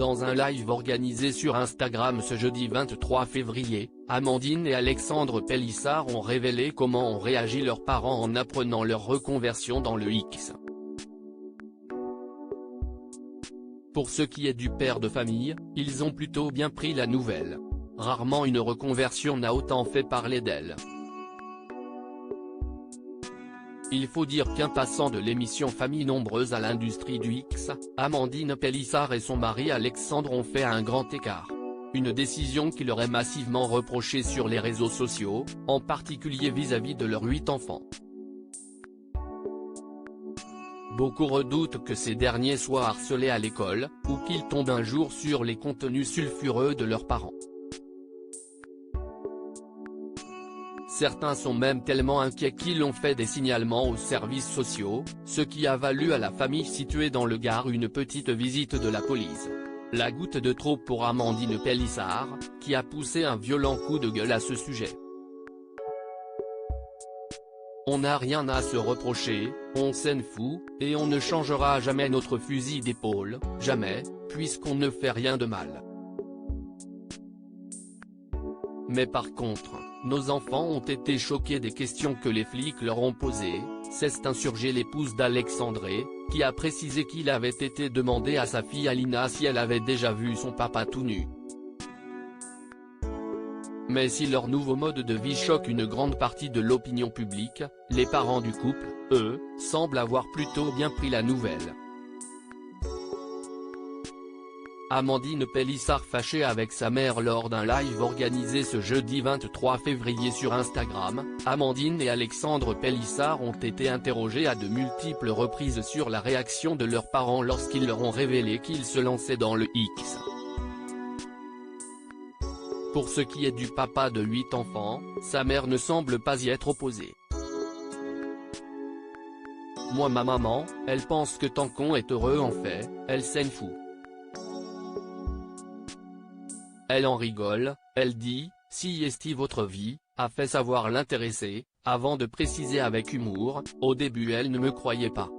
Dans un live organisé sur Instagram ce jeudi 23 février, Amandine et Alexandre Pélissard ont révélé comment ont réagi leurs parents en apprenant leur reconversion dans le X. Pour ce qui est du père de famille, ils ont plutôt bien pris la nouvelle. Rarement une reconversion n'a autant fait parler d'elle. Il faut dire qu'un passant de l'émission Famille nombreuse à l'industrie du X, Amandine Pélissard et son mari Alexandre ont fait un grand écart. Une décision qui leur est massivement reprochée sur les réseaux sociaux, en particulier vis-à-vis de leurs 8 enfants. Beaucoup redoutent que ces derniers soient harcelés à l'école, ou qu'ils tombent un jour sur les contenus sulfureux de leurs parents. Certains sont même tellement inquiets qu'ils ont fait des signalements aux services sociaux, ce qui a valu à la famille située dans le Gard une petite visite de la police. La goutte de trop pour Amandine Pélissard, qui a poussé un violent coup de gueule à ce sujet. On n'a rien à se reprocher, on s'en fout, et on ne changera jamais notre fusil d'épaule, jamais, puisqu'on ne fait rien de mal. Mais par contre, nos enfants ont été choqués des questions que les flics leur ont posées, s'est insurgée l'épouse d'Alexandre, qui a précisé qu'il avait été demandé à sa fille Alina si elle avait déjà vu son papa tout nu. Mais si leur nouveau mode de vie choque une grande partie de l'opinion publique, les parents du couple, eux, semblent avoir plutôt bien pris la nouvelle. Amandine Pélissard fâchée avec sa mère lors d'un live organisé ce jeudi 23 février sur Instagram, Amandine et Alexandre Pélissard ont été interrogés à de multiples reprises sur la réaction de leurs parents lorsqu'ils leur ont révélé qu'ils se lançaient dans le X. Pour ce qui est du papa de 8 enfants, sa mère ne semble pas y être opposée. Moi ma maman, elle pense que tant qu'on est heureux en fait, elle s'en fout. Elle en rigole, elle dit, si est votre vie, a fait savoir l'intéressé, avant de préciser avec humour, au début elle ne me croyait pas.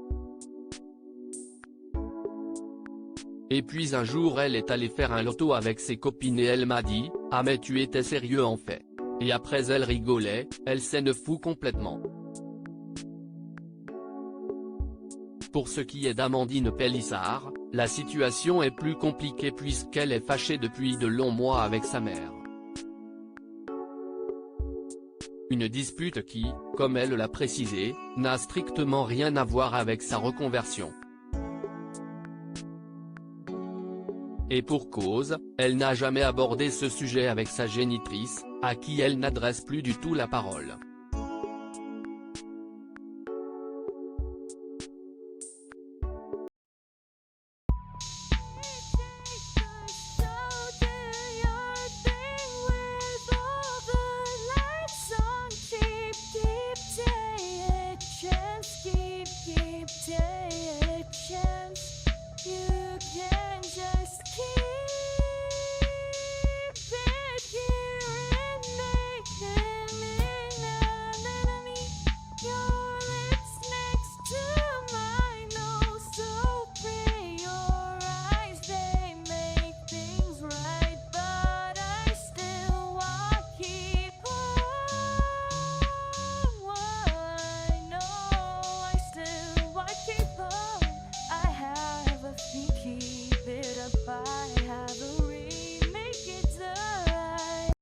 Et puis un jour elle est allée faire un loto avec ses copines et elle m'a dit, ah mais tu étais sérieux en fait. Et après elle rigolait, elle s'en fout complètement. Pour ce qui est d'Amandine Pélissard, la situation est plus compliquée puisqu'elle est fâchée depuis de longs mois avec sa mère. Une dispute qui, comme elle l'a précisé, n'a strictement rien à voir avec sa reconversion. Et pour cause, elle n'a jamais abordé ce sujet avec sa génitrice, à qui elle n'adresse plus du tout la parole.